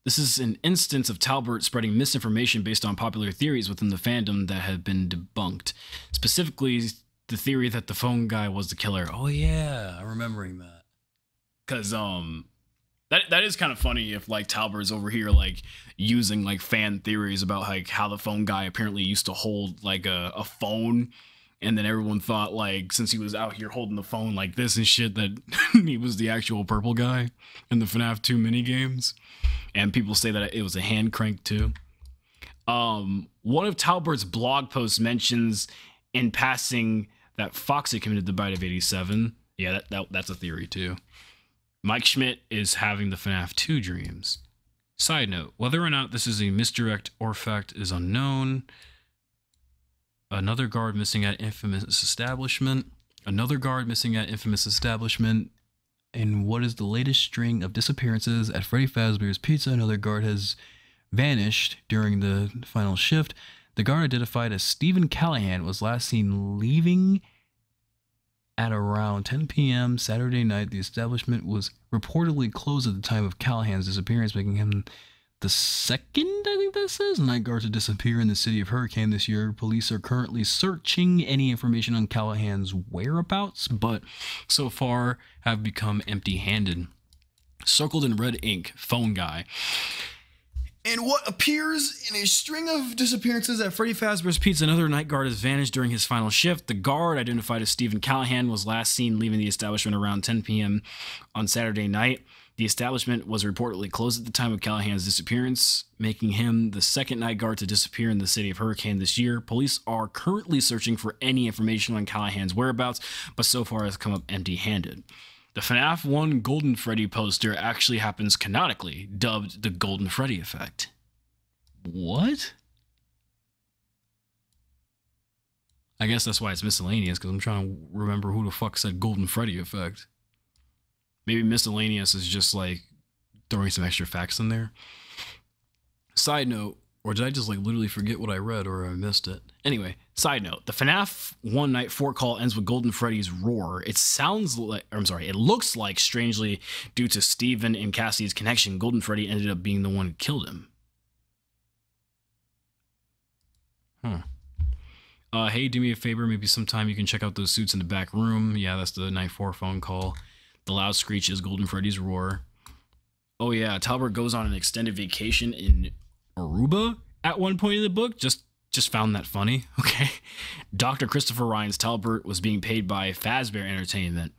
This is an instance of Talbert spreading misinformation based on popular theories within the fandom that have been debunked. Specifically, the theory that the phone guy was the killer. Oh yeah, I'm remembering that. Cause that is kind of funny if like Talbert's over here like using like fan theories about like how the phone guy apparently used to hold like a phone, and then everyone thought like since he was out here holding the phone like this and shit that he was the actual purple guy in the FNAF 2 minigames. And people say that it was a hand crank too. One of Talbert's blog posts mentions in passing that Foxy committed the bite of 87. Yeah, that's a theory too. Mike Schmidt is having the FNAF 2 dreams. Side note, whether or not this is a misdirect or fact is unknown. Another guard missing at infamous establishment. Another guard missing at infamous establishment. And what is the latest string of disappearances at Freddy Fazbear's Pizza? Another guard has vanished during the final shift. The guard identified as Stephen Callahan was last seen leaving at around 10 p.m. Saturday night. The establishment was reportedly closed at the time of Callahan's disappearance, making him the second, I think that says, night guard to disappear in the city of Hurricane this year. Police are currently searching any information on Callahan's whereabouts, but so far have become empty-handed. Circled in red ink, phone guy. And what appears in a string of disappearances at Freddy Fazbear's Pizza, another night guard has vanished during his final shift. The guard, identified as Stephen Callahan, was last seen leaving the establishment around 10 p.m. on Saturday night. The establishment was reportedly closed at the time of Callahan's disappearance, making him the second night guard to disappear in the city of Hurricane this year. Police are currently searching for any information on Callahan's whereabouts, but so far has come up empty-handed. The FNAF 1 Golden Freddy poster actually happens canonically, dubbed the Golden Freddy effect. What? I guess that's why it's miscellaneous, because I'm trying to remember who the fuck said Golden Freddy effect. Maybe miscellaneous is just like throwing some extra facts in there. Side note, or did I just like literally forget what I read or I missed it? Anyway, side note, the FNAF 1 Night 4 call ends with Golden Freddy's roar. It sounds like, it looks like, strangely, due to Steven and Cassie's connection, Golden Freddy ended up being the one who killed him. Hey, do me a favor, maybe sometime you can check out those suits in the back room. Yeah, that's the Night 4 phone call. The loud screech is Golden Freddy's roar. Oh yeah, Talbert goes on an extended vacation in Aruba at one point in the book. Just found that funny. Okay. Dr. Christopher Ryan's Talbert was being paid by Fazbear Entertainment.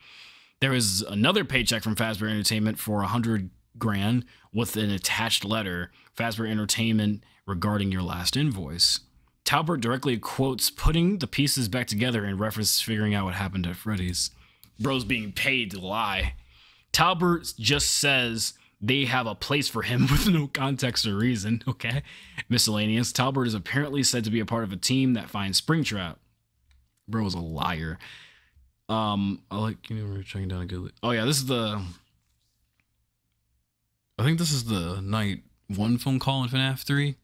There was another paycheck from Fazbear Entertainment for $100 grand with an attached letter, Fazbear Entertainment, regarding your last invoice. Talbert directly quotes putting the pieces back together in reference to figuring out what happened at Freddy's. Bro's being paid to lie. Talbert just says they have a place for him with no context or reason. Okay. Miscellaneous. Talbert is apparently said to be a part of a team that finds Springtrap. Bro is a liar. I like, we're checking down a good. Oh yeah, this is the. I think this is the night 1 phone call in FNAF 3.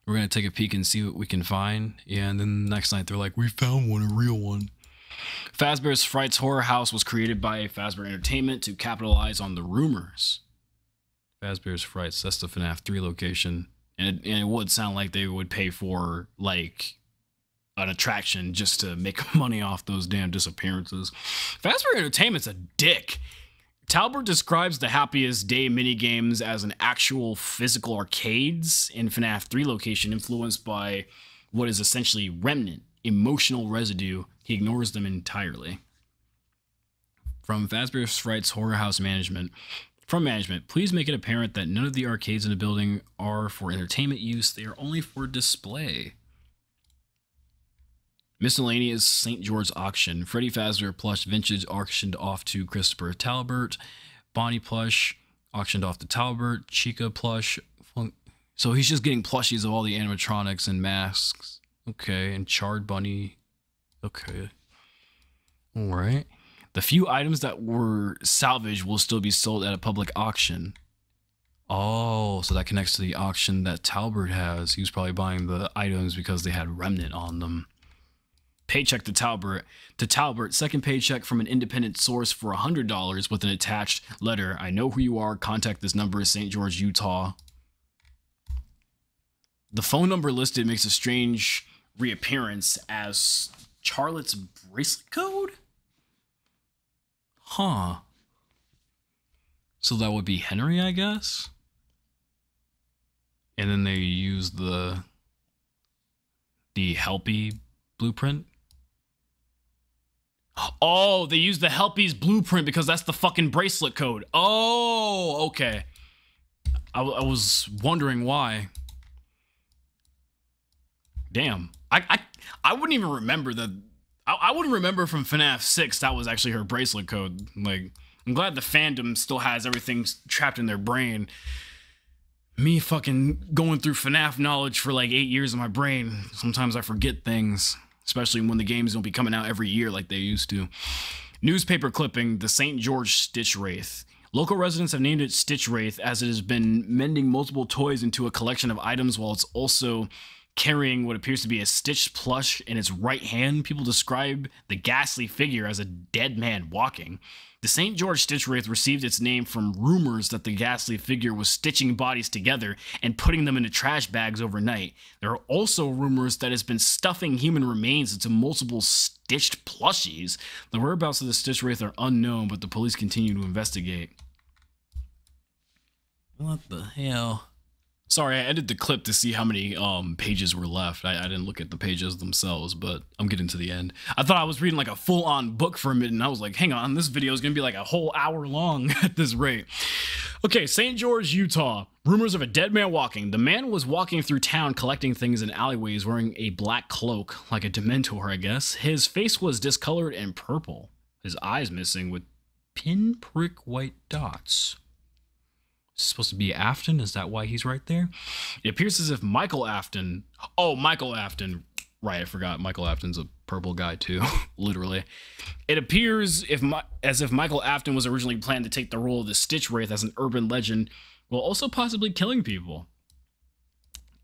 We're going to take a peek and see what we can find. Yeah, and then the next night they're like, we found one, a real one. Fazbear's Frights Horror House was created by Fazbear Entertainment to capitalize on the rumors. Fazbear's Frights, that's the FNAF 3 location. And it would sound like they would pay for, like, an attraction just to make money off those damn disappearances. Fazbear Entertainment's a dick. Talbert describes the Happiest Day minigames as an actual physical arcades in FNAF 3 location influenced by what is essentially remnant, emotional residue. He ignores them entirely. From Fazbear's Frights Horror House Management. From management, please make it apparent that none of the arcades in the building are for entertainment use. They are only for display. Miscellaneous St. George auction. Freddy Fazbear plush vintage auctioned off to Christopher Talbert. Bonnie plush auctioned off to Talbert. Chica plush. So he's just getting plushies of all the animatronics and masks. Okay, and Charred Bunny. Okay. Alright. The few items that were salvaged will still be sold at a public auction. Oh, so that connects to the auction that Talbert has. He was probably buying the items because they had remnant on them. Paycheck to Talbert. To Talbert, second paycheck from an independent source for $100 with an attached letter. I know who you are. Contact this number, St. George, Utah. The phone number listed makes a strange reappearance as Charlotte's bracelet code? Huh. So that would be Henry, I guess? And then they use the Helpy blueprint. Oh, they use the Helpy's blueprint because that's the fucking bracelet code. Oh, okay. I was wondering why. Damn. I wouldn't even remember that. I wouldn't remember from FNAF 6 that was actually her bracelet code. Like, I'm glad the fandom still has everything trapped in their brain. Me fucking going through FNAF knowledge for like 8 years in my brain. Sometimes I forget things. Especially when the games don't be coming out every year like they used to. Newspaper clipping, the St. George Stitch Wraith. Local residents have named it Stitch Wraith as it has been mending multiple toys into a collection of items while it's also carrying what appears to be a Stitch plush in its right hand. People describe the ghastly figure as a dead man walking. The St. George Stitch Wraith received its name from rumors that the ghastly figure was stitching bodies together and putting them into trash bags overnight. There are also rumors that it's been stuffing human remains into multiple stitched plushies. The whereabouts of the Stitch Wraith are unknown, but the police continue to investigate. What the hell? Sorry, I edited the clip to see how many pages were left. I didn't look at the pages themselves, but I'm getting to the end. I thought I was reading like a full-on book for a minute, and I was like, hang on, this video is going to be like a whole hour long at this rate. Okay, St. George, Utah. Rumors of a dead man walking. The man was walking through town collecting things in alleyways wearing a black cloak, like a Dementor, I guess. His face was discolored and purple. His eyes missing with pinprick white dots. Supposed to be Afton? Is that why he's right there? It appears as if Michael Afton... Oh, Michael Afton. Right, I forgot. Michael Afton's a purple guy, too. Literally. It appears as if Michael Afton was originally planned to take the role of the Stitch Wraith as an urban legend, while also possibly killing people.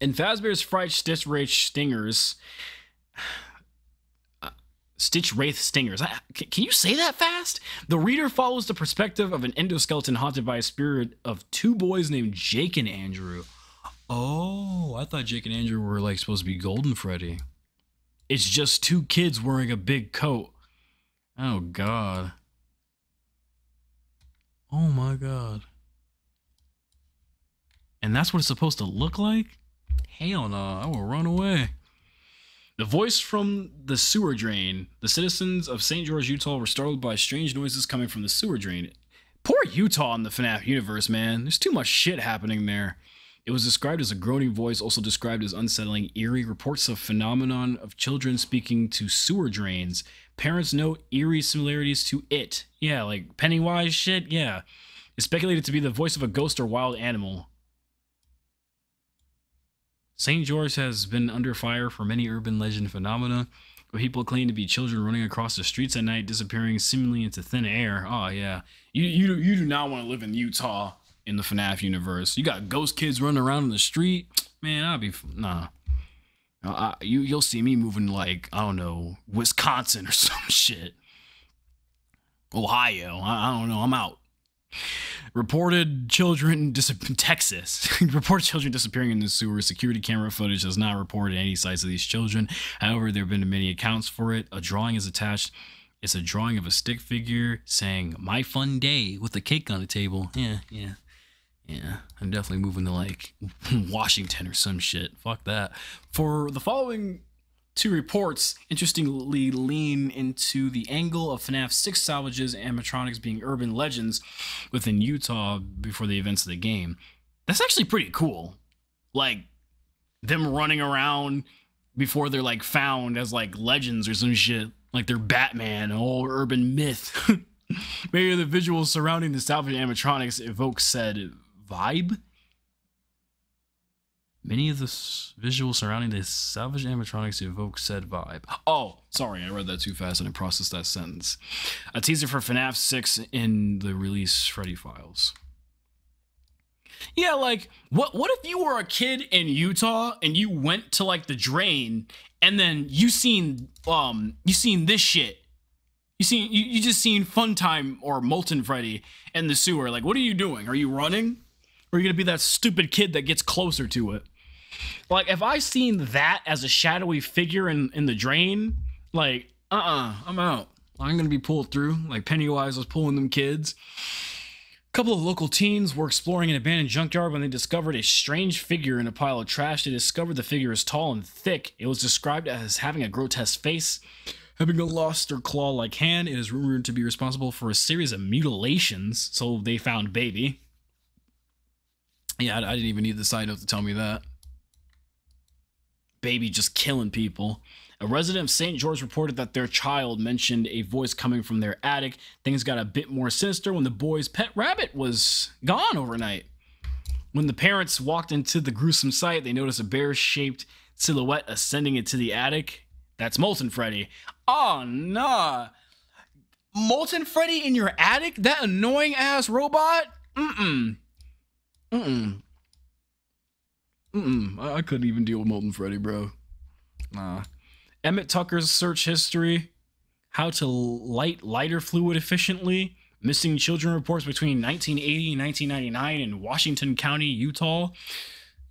In Fazbear's Fright Stitch Wraith Stingers... Stitch Wraith Stingers. Can you say that fast? The reader follows the perspective of an endoskeleton haunted by a spirit of two boys named Jake and Andrew. Oh, I thought Jake and Andrew were like supposed to be Golden Freddy. It's just two kids wearing a big coat. Oh, God. Oh, my God. And that's what it's supposed to look like? Hell no, I will run away. The voice from the sewer drain. The citizens of St. George, Utah were startled by strange noises coming from the sewer drain. Poor Utah in the FNAF universe, man. There's too much shit happening there. It was described as a groaning voice, also described as unsettling, eerie. Reports of phenomenon of children speaking to sewer drains. Parents note eerie similarities to it. Yeah, like Pennywise shit, yeah. It's speculated to be the voice of a ghost or wild animal. St. George has been under fire for many urban legend phenomena, where people claim to be children running across the streets at night, disappearing seemingly into thin air. Oh, yeah. You do not want to live in Utah. in the FNAF universe. You got ghost kids running around in the street. Man, I'll be... Nah. You'll see me moving like, I don't know, Wisconsin or some shit. Ohio. I don't know. I'm out. Reported children Texas. Reported children disappearing in the sewer. Security camera footage has not reported any sights of these children. However, there have been many accounts for it. A drawing is attached. It's a drawing of a stick figure saying, "My fun day," with a cake on the table. Yeah. I'm definitely moving to like Washington or some shit. Fuck that. For the following two reports, interestingly lean into the angle of FNAF 6 salvages and animatronics being urban legends within Utah before the events of the game. That's actually pretty cool. Like, them running around before they're like found as like legends or some shit. Like they're Batman, an old urban myth. Maybe the visuals surrounding the salvage animatronics evoke said vibe. Many of the visuals surrounding the salvage animatronics evoke said vibe. Oh, sorry, I read that too fast and I processed that sentence. A teaser for FNAF 6 in the release Freddy Files. Yeah, like, what if you were a kid in Utah and you went to like the drain and then you seen this shit? You just seen Funtime or Molten Freddy in the sewer. Like, what are you doing? Are you running? Or are you gonna be that stupid kid that gets closer to it? Like, if I seen that as a shadowy figure in the drain, like, I'm out. I'm gonna be pulled through, like Pennywise was pulling them kids. A couple of local teens were exploring an abandoned junkyard when they discovered a strange figure in a pile of trash. They discovered the figure is tall and thick. It was described as having a grotesque face, having a lost or claw-like hand. It is rumored to be responsible for a series of mutilations, so they found baby. Yeah, I didn't even need the side note to tell me that. Baby just killing people. A resident of St. George reported that their child mentioned a voice coming from their attic. Things got a bit more sinister when the boy's pet rabbit was gone overnight. When the parents walked into the gruesome sight, they noticed a bear-shaped silhouette ascending into the attic. That's Molten Freddy. Oh, nah. Molten Freddy in your attic? That annoying-ass robot? I couldn't even deal with Molten Freddy, bro. Nah. Emmett Tucker's search history. How to light lighter fluid efficiently. Missing children reports between 1980 and 1999 in Washington County, Utah.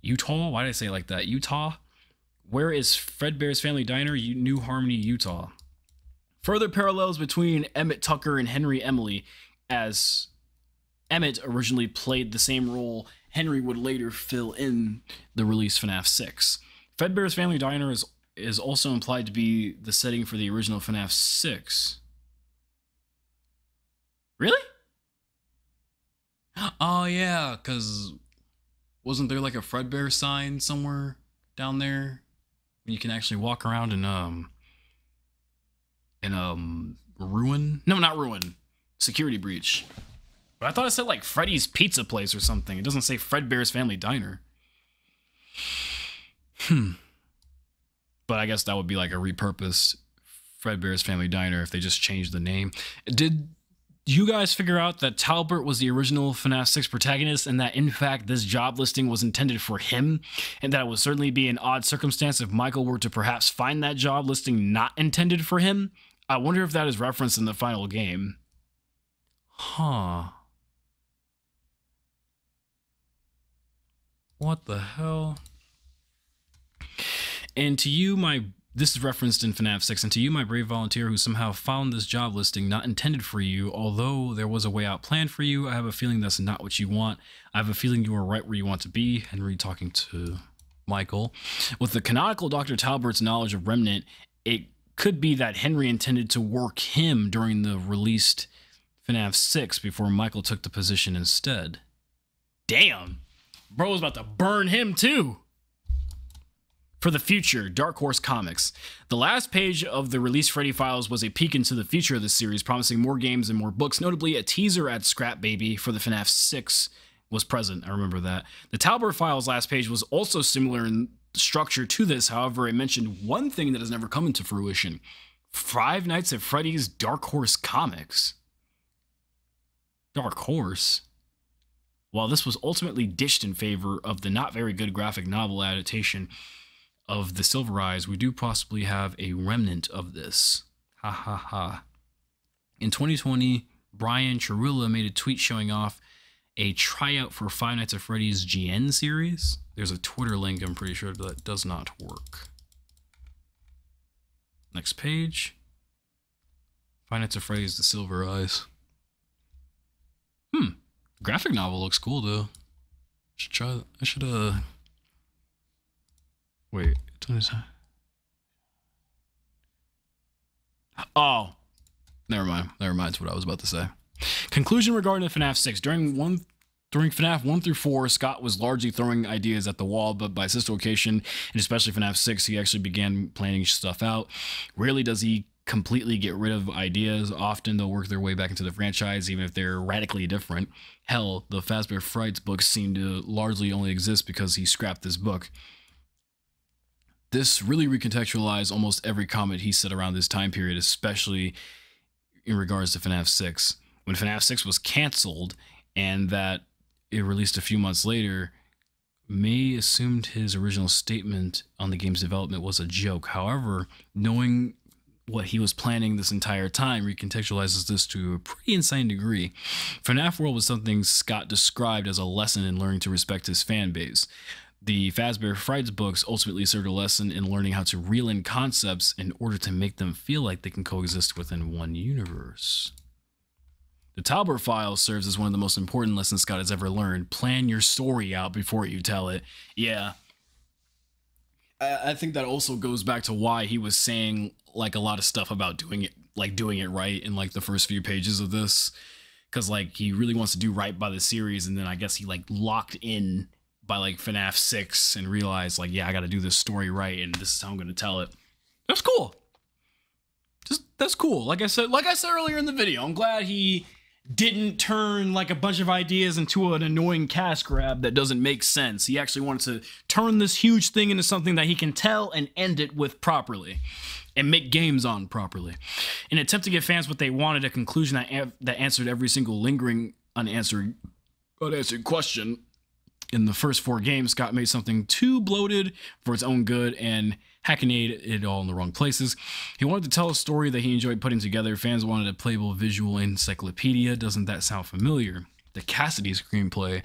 Utah? Why did I say it like that? Utah? Where is Fredbear's Family Diner? New Harmony, Utah. Further parallels between Emmett Tucker and Henry Emily, as Emmett originally played the same role Henry would later fill in the release FNAF 6. Fredbear's Family Diner is also implied to be the setting for the original FNAF 6. Really? Oh yeah, because wasn't there like a Fredbear sign somewhere down there? You can actually walk around in ruin? No, not ruin. Security breach. But I thought it said like Freddy's Pizza Place or something. It doesn't say Fredbear's Family Diner. But I guess that would be like a repurposed Fredbear's Family Diner if they just changed the name. Did you guys figure out that Talbert was the original FNAF 6 protagonist and that in fact this job listing was intended for him, and that it would certainly be an odd circumstance if Michael were to perhaps find that job listing not intended for him? I wonder if that is referenced in the final game. Huh. What the hell? And to you, this is referenced in FNAF 6, and to you, my brave volunteer who somehow found this job listing not intended for you, although there was a way out planned for you, I have a feeling that's not what you want. I have a feeling you are right where you want to be. Henry talking to Michael. With the canonical Dr. Talbert's knowledge of Remnant, it could be that Henry intended to work him during the released FNAF 6 before Michael took the position instead. Damn! Bro was about to burn him too! For the future, Dark Horse Comics. The last page of the release Freddy Files was a peek into the future of the series, promising more games and more books. Notably, a teaser at Scrap Baby for the FNAF 6 was present. I remember that. The Talbert Files last page was also similar in structure to this. However, it mentioned one thing that has never come into fruition. Five Nights at Freddy's Dark Horse Comics. Dark Horse? While this was ultimately ditched in favor of the not very good graphic novel adaptation of The Silver Eyes, we do possibly have a remnant of this. Ha ha ha. In 2020, Brian Chirula made a tweet showing off a tryout for Five Nights at Freddy's GN series. There's a Twitter link, I'm pretty sure, but that does not work. Next page. Five Nights at Freddy's The Silver Eyes. Graphic novel looks cool though. Should try that. I should wait. Oh, never mind. It's what I was about to say. Conclusion regarding the FNAF 6. During FNAF 1 through 4, Scott was largely throwing ideas at the wall, but by this location, and especially FNAF 6, he actually began planning stuff out. Rarely does he completely get rid of ideas. Often they'll work their way back into the franchise, even if they're radically different. Hell, the Fazbear Frights books seem to largely only exist because he scrapped this book. This really recontextualized almost every comment he said around this time period, especially in regards to FNAF 6. When FNAF 6 was canceled and that it released a few months later, May assumed his original statement on the game's development was a joke. However, knowing what he was planning this entire time recontextualizes this to a pretty insane degree. FNAF World was something Scott described as a lesson in learning to respect his fan base. The Fazbear Frights books ultimately served a lesson in learning how to reel in concepts in order to make them feel like they can coexist within one universe. The Talbert Files serves as one of the most important lessons Scott has ever learned. Plan your story out before you tell it. Yeah. I think that also goes back to why he was saying like a lot of stuff about doing it right in like the first few pages of this, because like he really wants to do right by the series, and then I guess he like locked in by like FNAF 6 and realized like, yeah, I got to do this story right, and this is how I'm going to tell it. That's cool. That's cool. Like I said earlier in the video, I'm glad he didn't turn like a bunch of ideas into an annoying cash grab that doesn't make sense. He actually wanted to turn this huge thing into something that he can tell and end it with properly and make games on properly. In an attempt to give fans what they wanted, a conclusion that answered every single lingering unanswered question. In the first 4 games, Scott made something too bloated for its own good and hackneyed it all in the wrong places. He wanted to tell a story that he enjoyed putting together. Fans wanted a playable visual encyclopedia. Doesn't that sound familiar? The Cassidy screenplay.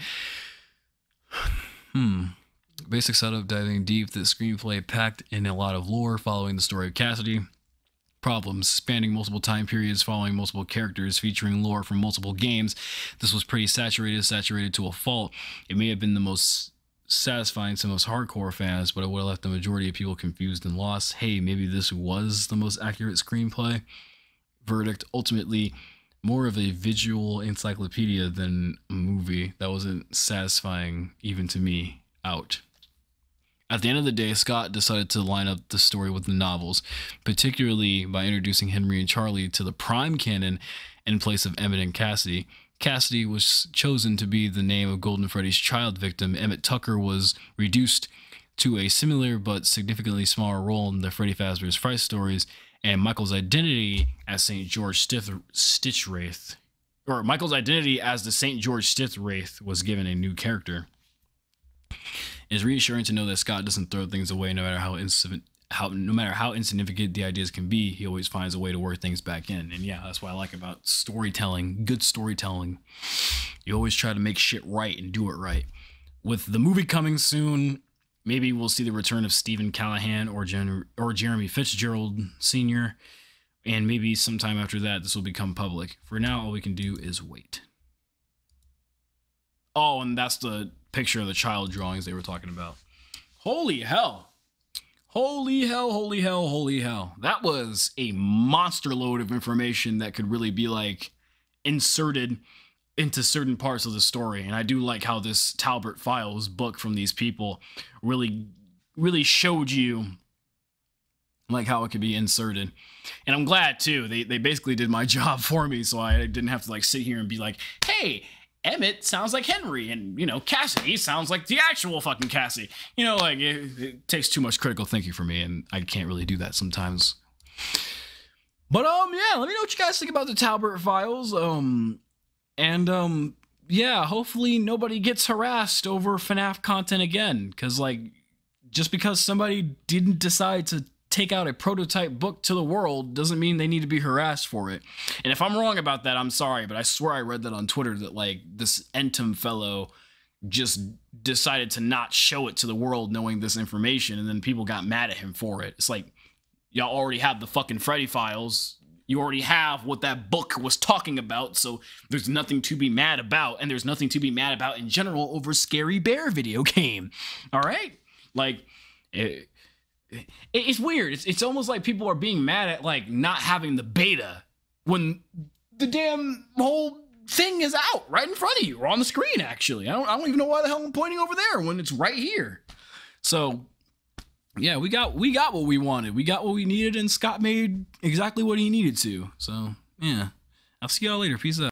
Basic setup, diving deep. The screenplay packed in a lot of lore following the story of Cassidy. Problems, spanning multiple time periods, following multiple characters, featuring lore from multiple games. This was pretty saturated to a fault. It may have been the most satisfying to most hardcore fans, but it would have left the majority of people confused and lost. Hey, maybe this was the most accurate screenplay. Verdict, ultimately more of a visual encyclopedia than a movie that wasn't satisfying even to me. Out. At the end of the day, Scott decided to line up the story with the novels, particularly by introducing Henry and Charlie to the Prime canon in place of Emmett and Cassidy. Cassidy was chosen to be the name of Golden Freddy's child victim. Emmett Tucker was reduced to a similar but significantly smaller role in the Freddy Fazbear's Fright stories, and Michael's identity as St. George Stithwraith, or Michael's identity as the St. George Stithwraith, was given a new character. It is reassuring to know that Scott doesn't throw things away, no matter how insignificant the ideas can be. He always finds a way to work things back in. And yeah, that's what I like about storytelling, good storytelling. You always try to make shit right and do it right. With the movie coming soon, maybe we'll see the return of Stephen Callahan or Jeremy Fitzgerald Sr., and maybe sometime after that, this will become public. For now, all we can do is wait. Oh, and that's the picture of the child drawings they were talking about. Holy hell. Holy hell, holy hell, holy hell. That was a monster load of information that could really be like inserted into certain parts of the story. And I do like how this Talbert Files book from these people really showed you like how it could be inserted. And I'm glad too. They basically did my job for me, so I didn't have to like sit here and be like, hey, Emmett sounds like Henry, and, you know, Cassidy sounds like the actual fucking Cassidy. You know, like, it takes too much critical thinking for me, and I can't really do that sometimes. But, yeah, let me know what you guys think about the Talbert Files, and, yeah, hopefully nobody gets harassed over FNAF content again. Because, like, just because somebody didn't decide to take out a prototype book to the world doesn't mean they need to be harassed for it. And if I'm wrong about that, I'm sorry, but I swear I read that on Twitter that, like, this Entom fellow just decided to not show it to the world knowing this information, and then people got mad at him for it. It's like, y'all already have the fucking Freddy Files. You already have what that book was talking about, so there's nothing to be mad about, and there's nothing to be mad about in general over Scary Bear video game. All right? Like, it's weird. It's almost like people are being mad at, like, not having the beta when the damn whole thing is out right in front of you, or on the screen, actually. I don't even know why the hell I'm pointing over there when it's right here. So, yeah, we got what we wanted. We got what we needed, and Scott made exactly what he needed to. So, yeah. I'll see y'all later. Peace out.